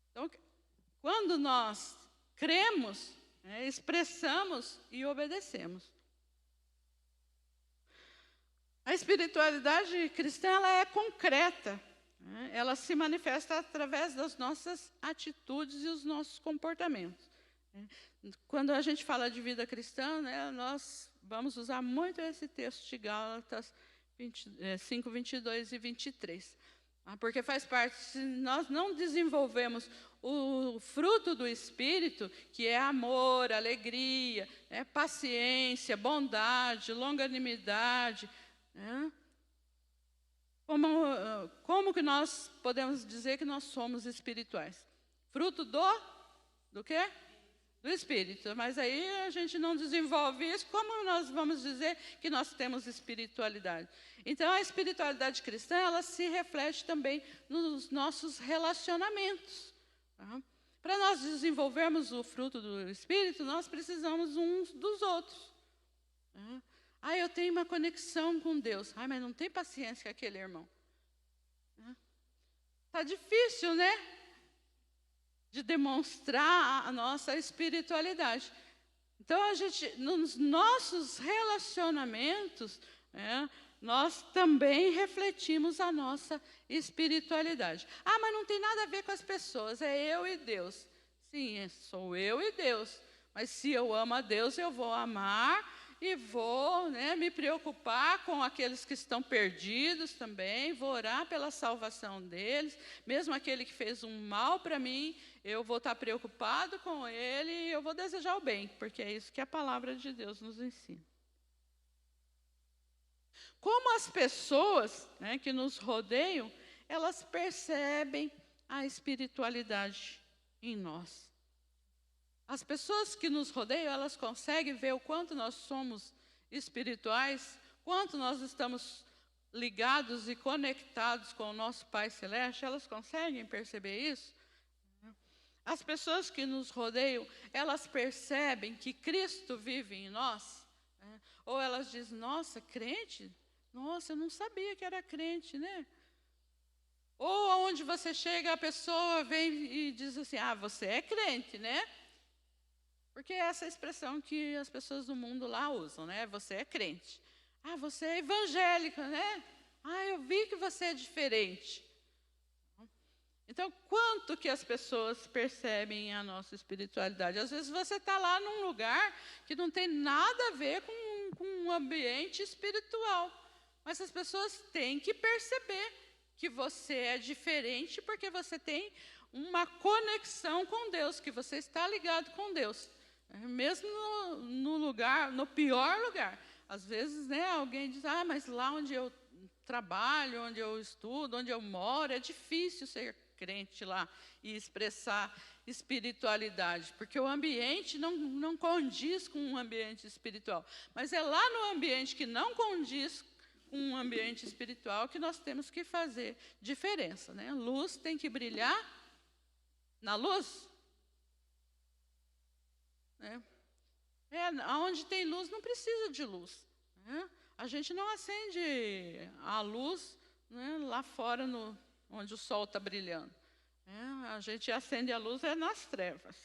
Então, quando nós cremos, expressamos e obedecemos. A espiritualidade cristã ela é concreta. Ela se manifesta através das nossas atitudes e os nossos comportamentos. Quando a gente fala de vida cristã, nós vamos usar muito esse texto de Gálatas 5, 22 e 23. Porque faz parte, se nós não desenvolvemos o fruto do Espírito, que é amor, alegria, paciência, bondade, longanimidade, como que nós podemos dizer que nós somos espirituais? Fruto do quê? Do Espírito. Mas aí a gente não desenvolve isso, como nós vamos dizer que nós temos espiritualidade? Então, a espiritualidade cristã, ela se reflete também nos nossos relacionamentos. Tá? Para nós desenvolvermos o fruto do Espírito, nós precisamos uns dos outros. Eu tenho uma conexão com Deus. Mas não tem paciência com aquele irmão. Está difícil, né? De demonstrar a nossa espiritualidade. Então, nos nossos relacionamentos, nós também refletimos a nossa espiritualidade. Mas não tem nada a ver com as pessoas, é eu e Deus. Sim, sou eu e Deus. Mas se eu amo a Deus, eu vou amar e vou me preocupar com aqueles que estão perdidos também, vou orar pela salvação deles, mesmo aquele que fez um mal para mim, eu vou estar preocupado com ele e eu vou desejar o bem, porque é isso que a palavra de Deus nos ensina. Como as pessoas que nos rodeiam, elas percebem a espiritualidade em nós. As pessoas que nos rodeiam, elas conseguem ver o quanto nós somos espirituais, quanto nós estamos ligados e conectados com o nosso Pai Celeste, elas conseguem perceber isso? As pessoas que nos rodeiam, elas percebem que Cristo vive em nós? Ou elas dizem, nossa, crente? Nossa, eu não sabia que era crente, né? Ou aonde você chega, a pessoa vem e diz assim, você é crente, né? Porque é essa expressão que as pessoas do mundo lá usam, né? Você é crente. Você é evangélica, né? Eu vi que você é diferente. Então, quanto que as pessoas percebem a nossa espiritualidade? Às vezes você está lá num lugar que não tem nada a ver com um ambiente espiritual. Mas as pessoas têm que perceber que você é diferente porque você tem uma conexão com Deus, que você está ligado com Deus. Mesmo no pior lugar. Às vezes, alguém diz, mas lá onde eu trabalho, onde eu estudo, onde eu moro, é difícil ser crente lá e expressar espiritualidade, porque o ambiente não condiz com um ambiente espiritual. Mas é lá no ambiente que não condiz com um ambiente espiritual que nós temos que fazer diferença. A luz tem que brilhar na luz. Onde tem luz não precisa de luz. A gente não acende a luz lá fora, onde o sol está brilhando. A gente acende a luz nas trevas.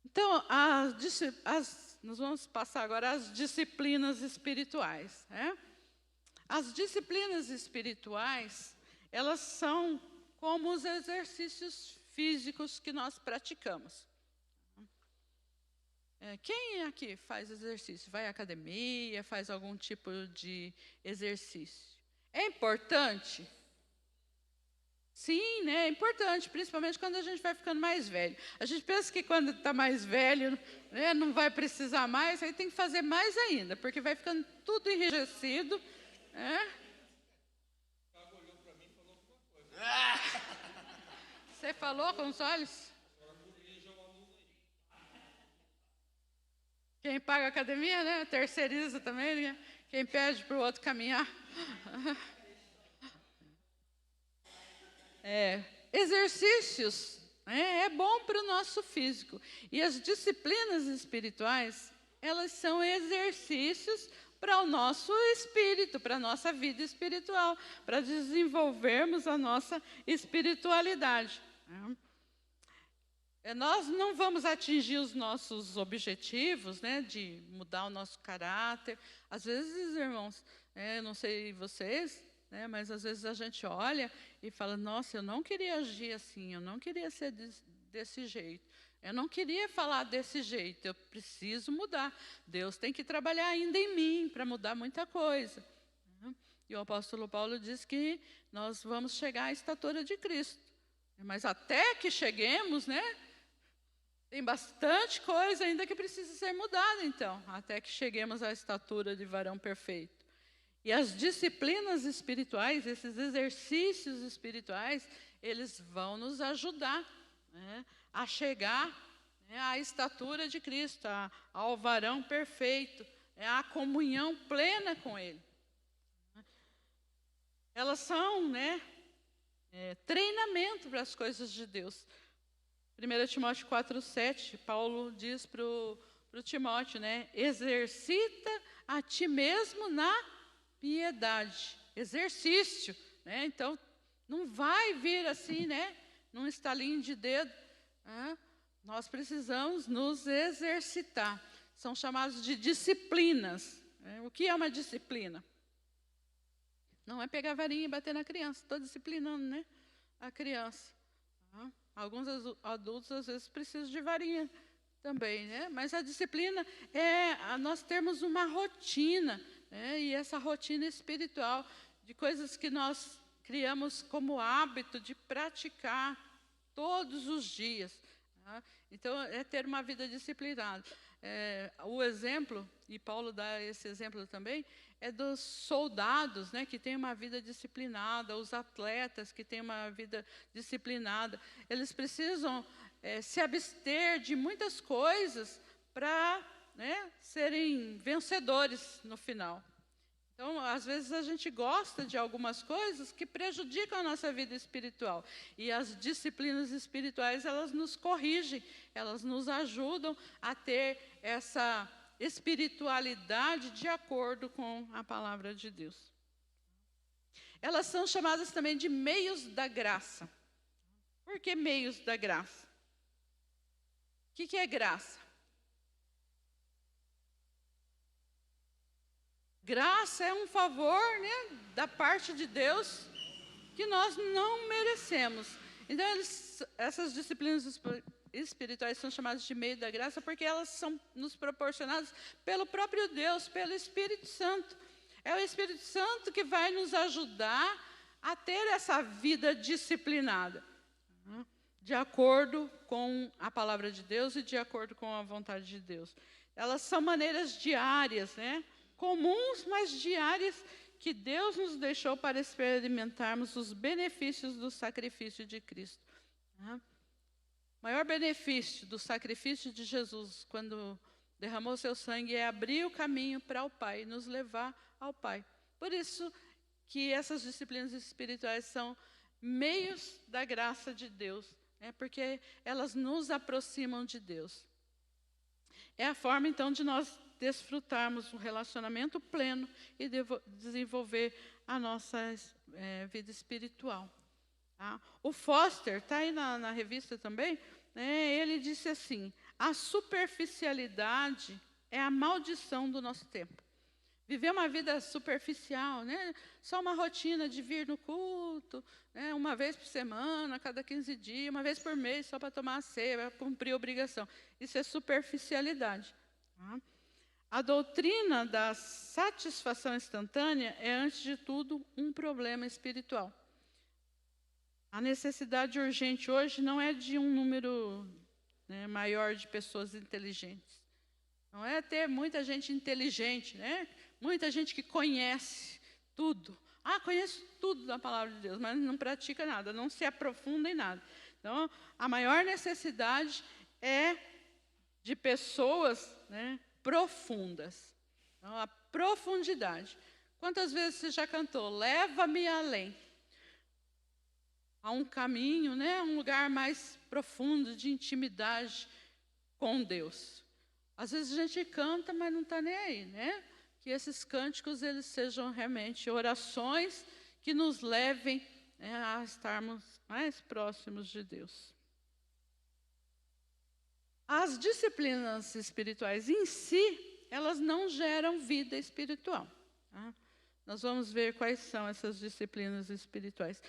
Então, nós vamos passar agora às disciplinas espirituais. As disciplinas espirituais, elas são como os exercícios físicos que nós praticamos. Quem aqui faz exercício? Vai à academia, faz algum tipo de exercício? É importante? Sim, né? É importante, principalmente quando a gente vai ficando mais velho. A gente pensa que quando está mais velho, né, não vai precisar mais, aí tem que fazer mais ainda, porque vai ficando tudo enrijecido. Né? Você falou com os olhos? Quem paga a academia, né? Terceiriza também, né? Quem pede para o outro caminhar. Exercícios, né? É bom para o nosso físico. E as disciplinas espirituais, elas são exercícios para o nosso espírito, para a nossa vida espiritual, para desenvolvermos a nossa espiritualidade. Nós não vamos atingir os nossos objetivos, né, de mudar o nosso caráter. Às vezes, irmãos, não sei vocês, né, mas às vezes a gente olha e fala, nossa, eu não queria agir assim, eu não queria ser desse jeito, eu não queria falar desse jeito, eu preciso mudar. Deus tem que trabalhar ainda em mim para mudar muita coisa. E o apóstolo Paulo diz que nós vamos chegar à estatura de Cristo. Mas até que cheguemos, né? Tem bastante coisa ainda que precisa ser mudada, então, até que cheguemos à estatura de varão perfeito. E as disciplinas espirituais, esses exercícios espirituais, eles vão nos ajudar, né, a chegar, né, à estatura de Cristo, ao varão perfeito, à comunhão plena com Ele. Elas são, né, treinamento para as coisas de Deus. 1 Timóteo 4,7, Paulo diz para o Timóteo, né? Exercita a ti mesmo na piedade. Exercício, né? Então, não vai vir assim, né? Num estalinho de dedo. Nós precisamos nos exercitar. São chamados de disciplinas. O que é uma disciplina? Não é pegar a varinha e bater na criança. Estou disciplinando, né? A criança. Alguns adultos, às vezes, precisam de varinha também, né? Mas a disciplina é nós termos uma rotina, né? E essa rotina espiritual, de coisas que nós criamos como hábito de praticar todos os dias. Tá? Então, é ter uma vida disciplinada. O exemplo, e Paulo dá esse exemplo também, é dos soldados, né, que têm uma vida disciplinada, os atletas que têm uma vida disciplinada. Eles precisam se abster de muitas coisas para, né, serem vencedores no final. Então, às vezes, a gente gosta de algumas coisas que prejudicam a nossa vida espiritual. E as disciplinas espirituais, elas nos corrigem, elas nos ajudam a ter essa espiritualidade de acordo com a palavra de Deus. Elas são chamadas também de meios da graça. Por que meios da graça? O que é graça? Graça é um favor, né, da parte de Deus que nós não merecemos. Então, essas disciplinas espirituais são chamadas de meio da graça porque elas são nos proporcionadas pelo próprio Deus, pelo Espírito Santo. É o Espírito Santo que vai nos ajudar a ter essa vida disciplinada, de acordo com a palavra de Deus e de acordo com a vontade de Deus. Elas são maneiras diárias, né? Comuns, mas diárias, que Deus nos deixou para experimentarmos os benefícios do sacrifício de Cristo. O maior benefício do sacrifício de Jesus, quando derramou seu sangue, é abrir o caminho para o Pai, nos levar ao Pai. Por isso que essas disciplinas espirituais são meios da graça de Deus, né? Porque elas nos aproximam de Deus. É a forma, então, de nós desfrutarmos um relacionamento pleno e desenvolver a nossa vida espiritual. Tá? O Foster, está aí na revista também, né, ele disse assim, a superficialidade é a maldição do nosso tempo. Viver uma vida superficial, né, só uma rotina de vir no culto, né, uma vez por semana, a cada 15 dias, uma vez por mês, só para tomar a ceia, para cumprir a obrigação. Isso é superficialidade. Tá? A doutrina da satisfação instantânea é, antes de tudo, um problema espiritual. A necessidade urgente hoje não é de um número, né, maior de pessoas inteligentes. Não é ter muita gente inteligente, né? Muita gente que conhece tudo. Conhece tudo da palavra de Deus, mas não pratica nada, não se aprofunda em nada. Então, a maior necessidade é de pessoas, né, profundas. Então, a profundidade. Quantas vezes você já cantou? Leva-me além. A um caminho, né, um lugar mais profundo de intimidade com Deus. Às vezes a gente canta, mas não está nem aí, né? Que esses cânticos eles sejam realmente orações que nos levem, né, a estarmos mais próximos de Deus. As disciplinas espirituais em si, elas não geram vida espiritual. Tá? Nós vamos ver quais são essas disciplinas espirituais.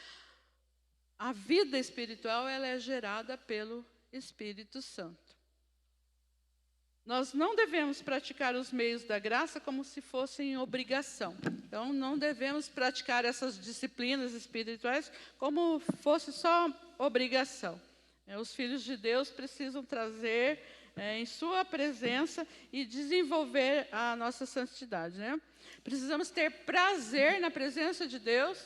A vida espiritual ela é gerada pelo Espírito Santo. Nós não devemos praticar os meios da graça como se fossem obrigação. Então, não devemos praticar essas disciplinas espirituais como fosse só obrigação. Os filhos de Deus precisam trazer em sua presença e desenvolver a nossa santidade, né? Precisamos ter prazer na presença de Deus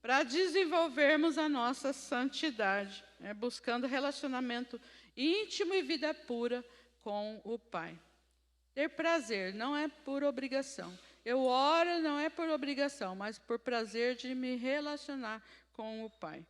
para desenvolvermos a nossa santidade, né? Buscando relacionamento íntimo e vida pura com o Pai. Ter prazer não é por obrigação. Eu oro não é por obrigação, mas por prazer de me relacionar com o Pai.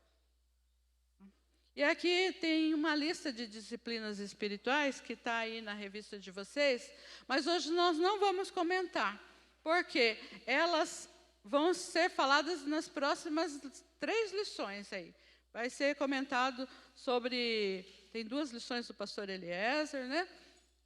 E aqui tem uma lista de disciplinas espirituais que está aí na revista de vocês, mas hoje nós não vamos comentar, porque elas vão ser faladas nas próximas 3 lições aí. Vai ser comentado sobre, tem 2 lições do pastor Eliezer, né?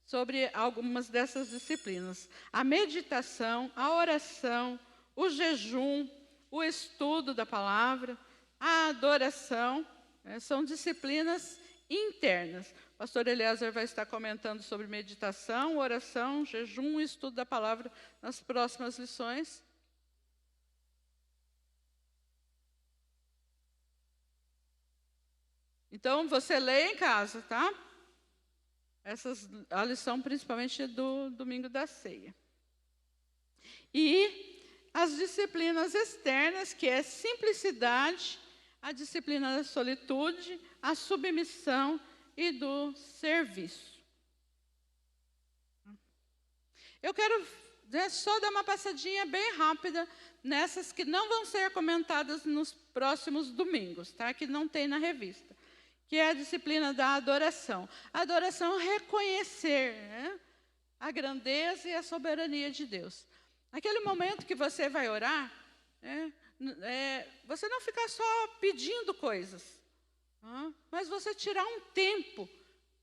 Sobre algumas dessas disciplinas. A meditação, a oração, o jejum, o estudo da palavra, a adoração, né, são disciplinas internas. O pastor Eliezer vai estar comentando sobre meditação, oração, jejum e estudo da palavra nas próximas lições. Então, você lê em casa, tá? A lição principalmente do domingo da ceia. E as disciplinas externas, que é simplicidade, a disciplina da solitude, a submissão e do serviço. Eu quero só dar uma passadinha bem rápida nessas que não vão ser comentadas nos próximos domingos, tá? Que não tem na revista. Que é a disciplina da adoração. A adoração é reconhecer, né, a grandeza e a soberania de Deus. Naquele momento que você vai orar, né, você não ficar só pedindo coisas, mas você tirar um tempo,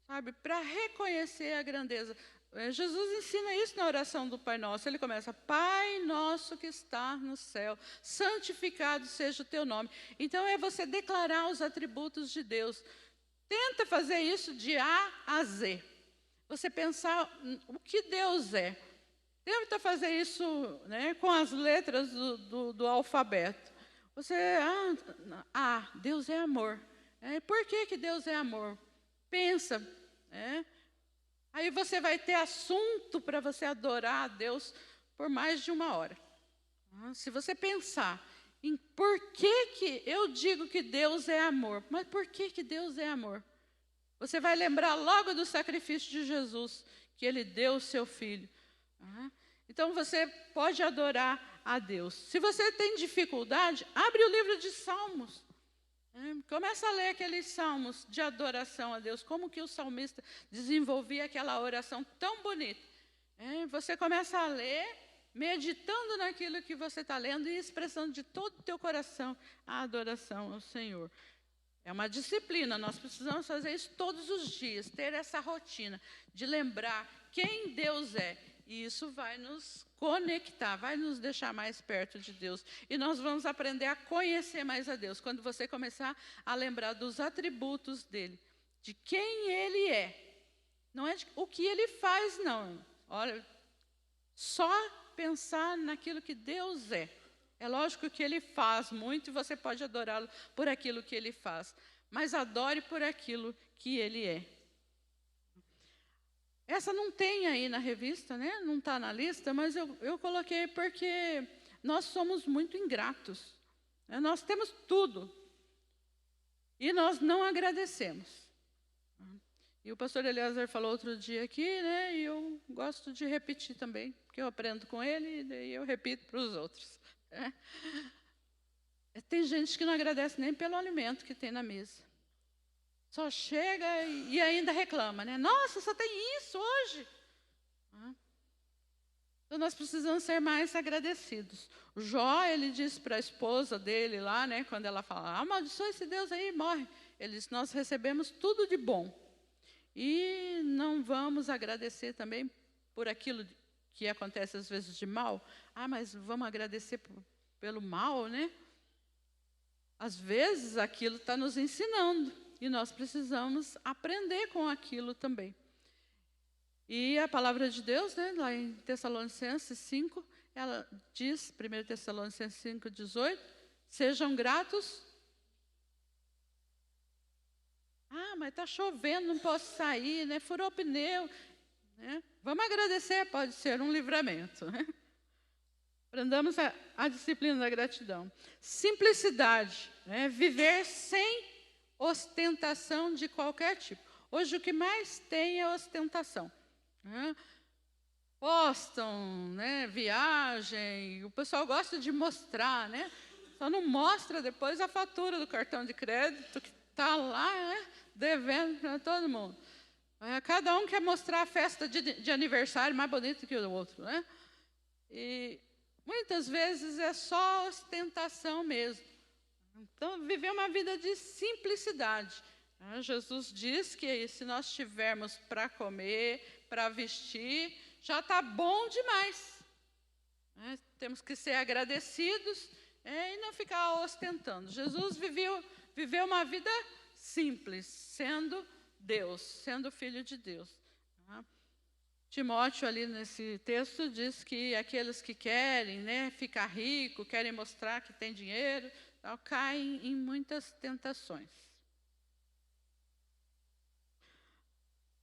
sabe, para reconhecer a grandeza. Jesus ensina isso na oração do Pai Nosso. Ele começa, Pai Nosso que está no céu, santificado seja o teu nome. Então, é você declarar os atributos de Deus. Tenta fazer isso de A a Z. Você pensar o que Deus é. Tenta fazer isso, né, com as letras do alfabeto. Você, Deus é amor. Por que Deus é amor? Pensa, né? Aí você vai ter assunto para você adorar a Deus por mais de 1 hora. Se você pensar em por que eu digo que Deus é amor, mas por que Deus é amor? Você vai lembrar logo do sacrifício de Jesus, que Ele deu o seu Filho. Então você pode adorar a Deus. Se você tem dificuldade, abre o livro de Salmos. Começa a ler aqueles salmos de adoração a Deus, como que o salmista desenvolvia aquela oração tão bonita. Você começa a ler, meditando naquilo que você está lendo e expressando de todo o teu coração a adoração ao Senhor. É uma disciplina, nós precisamos fazer isso todos os dias, ter essa rotina de lembrar quem Deus é. E isso vai nos conectar, vai nos deixar mais perto de Deus. E nós vamos aprender a conhecer mais a Deus. Quando você começar a lembrar dos atributos dEle, de quem Ele é. Não é o que Ele faz, não. Olha, só pensar naquilo que Deus é. É lógico que Ele faz muito e você pode adorá-lo por aquilo que Ele faz, mas adore por aquilo que Ele é. Essa não tem aí na revista, né? Não está na lista, mas eu coloquei porque nós somos muito ingratos. Né? Nós temos tudo e nós não agradecemos. E o pastor Eliezer falou outro dia aqui, né? E eu gosto de repetir também, porque eu aprendo com ele e daí eu repito para os outros. Né? Tem gente que não agradece nem pelo alimento que tem na mesa. Só chega e ainda reclama, né? Nossa, só tem isso hoje. Então, nós precisamos ser mais agradecidos. O Jó, ele disse para a esposa dele lá, né? Quando ela fala, amaldiçoa esse Deus aí, morre. Ele disse, nós recebemos tudo de bom. E não vamos agradecer também por aquilo que acontece às vezes de mal. Mas vamos agradecer pelo mal, né? Às vezes aquilo está nos ensinando. E nós precisamos aprender com aquilo também. E a palavra de Deus, né, lá em Tessalonicenses 5, ela diz, 1 Tessalonicenses 5, 18, sejam gratos. Mas está chovendo, não posso sair, né, furou o pneu. Né? Vamos agradecer, pode ser um livramento. Né? Aprendamos a disciplina da gratidão. Simplicidade, né, viver sem ostentação de qualquer tipo. Hoje o que mais tem é ostentação. Né? Postam, né, viagem, o pessoal gosta de mostrar, né? Só não mostra depois a fatura do cartão de crédito que está lá, né, devendo para todo mundo. Cada um quer mostrar a festa de aniversário mais bonita que o outro. Né? E muitas vezes é só ostentação mesmo. Então, viver uma vida de simplicidade. Jesus diz que se nós tivermos para comer, para vestir, já está bom demais. Temos que ser agradecidos e não ficar ostentando. Jesus viveu uma vida simples, sendo Deus, sendo filho de Deus. Timóteo, ali nesse texto, diz que aqueles que querem, né, ficar rico, querem mostrar que tem dinheiro, caem em muitas tentações.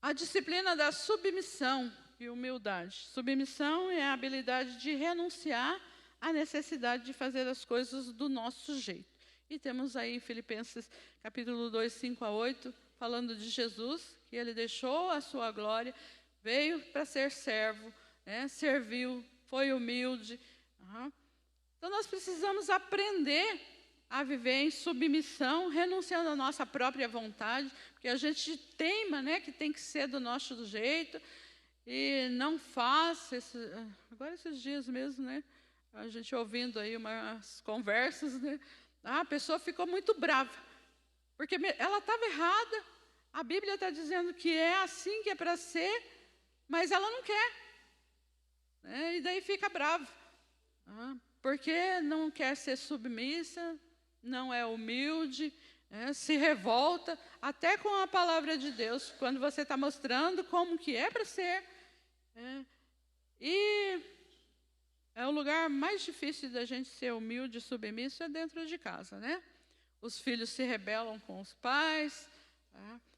A disciplina da submissão e humildade. Submissão é a habilidade de renunciar à necessidade de fazer as coisas do nosso jeito. E temos aí em Filipenses capítulo 2, 5 a 8, falando de Jesus, que ele deixou a sua glória, veio para ser servo, né, serviu, foi humilde. Então, nós precisamos aprender a viver em submissão, renunciando à nossa própria vontade, porque a gente teima, né, que tem que ser do nosso jeito, e não faz. Agora, esses dias mesmo, né, a gente ouvindo aí umas conversas, né, a pessoa ficou muito brava, porque ela estava errada, a Bíblia está dizendo que é assim que é para ser, mas ela não quer. Né, e daí fica brava, porque não quer ser submissa, não é humilde, se revolta, até com a palavra de Deus, quando você está mostrando como que é para ser. E é o lugar mais difícil da gente ser humilde e submisso, é dentro de casa, né? Os filhos se rebelam com os pais.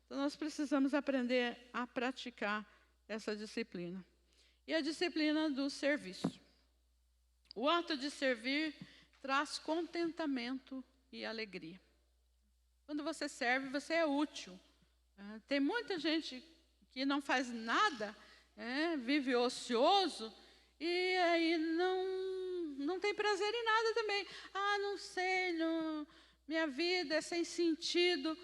Então, nós precisamos aprender a praticar essa disciplina. E a disciplina do serviço. O ato de servir traz contentamento e alegria. Quando você serve, você é útil. Tem muita gente que não faz nada, vive ocioso, e aí não tem prazer em nada também. Não sei, minha vida é sem sentido.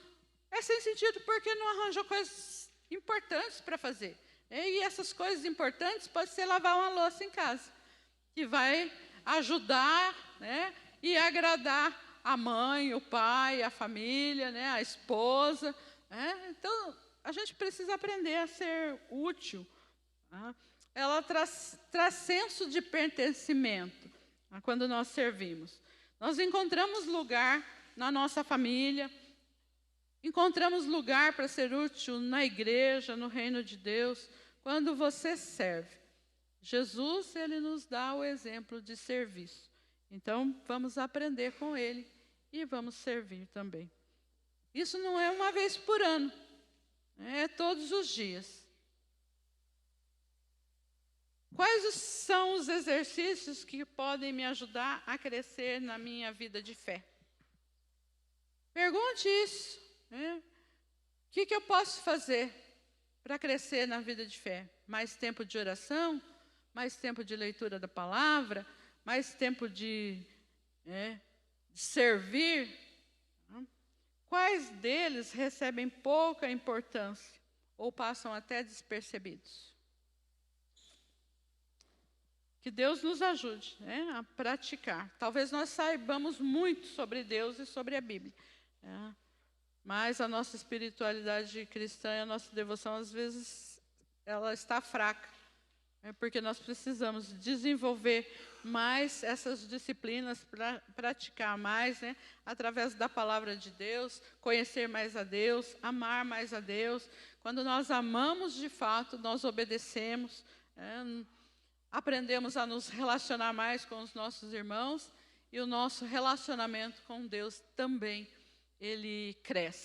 É sem sentido porque não arranjou coisas importantes para fazer. E essas coisas importantes podem ser lavar uma louça em casa, que vai ajudar, né, e agradar a mãe, o pai, a família, né, a esposa. Então, a gente precisa aprender a ser útil. Ela traz senso de pertencimento quando nós servimos. Nós encontramos lugar na nossa família, encontramos lugar para ser útil na igreja, no reino de Deus, quando você serve. Jesus, ele nos dá o exemplo de serviço. Então, vamos aprender com ele e vamos servir também. Isso não é uma vez por ano, é todos os dias. Quais são os exercícios que podem me ajudar a crescer na minha vida de fé? Pergunte isso. O que eu posso fazer para crescer na vida de fé? Mais tempo de oração? Mais tempo de leitura da palavra? Mais tempo de servir? Quais deles recebem pouca importância ou passam até despercebidos? Que Deus nos ajude a praticar. Talvez nós saibamos muito sobre Deus e sobre a Bíblia, mas a nossa espiritualidade cristã e a nossa devoção, às vezes, ela está fraca, porque nós precisamos desenvolver mais essas disciplinas para praticar mais, através da palavra de Deus, conhecer mais a Deus, amar mais a Deus. Quando nós amamos de fato, nós obedecemos, aprendemos a nos relacionar mais com os nossos irmãos e o nosso relacionamento com Deus também, ele cresce.